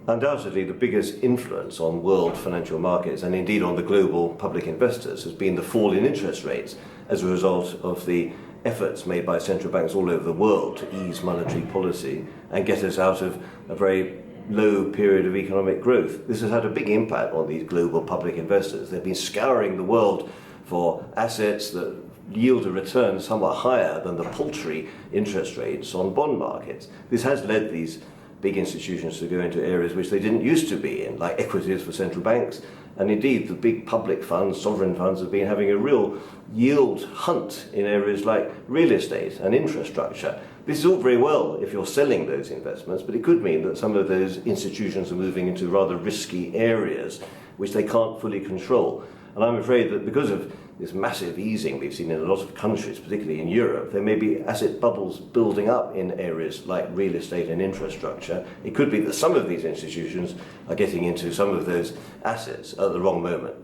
Undoubtedly, the biggest influence on world financial markets and indeed on the global public investors has been the fall in interest rates as a result of the efforts made by central banks all over the world to ease monetary policy and get us out of a very low period of economic growth. This has had a big impact on these global public investors. They've been scouring the world for assets that yield a return somewhat higher than the paltry interest rates on bond markets. This has led these big institutions to go into areas which they didn't used to be in, like equities for central banks. And indeed, the big public funds, sovereign funds, have been having a real yield hunt in areas like real estate and infrastructure. This is all very well if you're selling those investments, but it could mean that some of those institutions are moving into rather risky areas which they can't fully control. And I'm afraid that because of this massive easing we've seen in a lot of countries, particularly in Europe, there may be asset bubbles building up in areas like real estate and infrastructure. It could be that some of these institutions are getting into some of those assets at the wrong moment.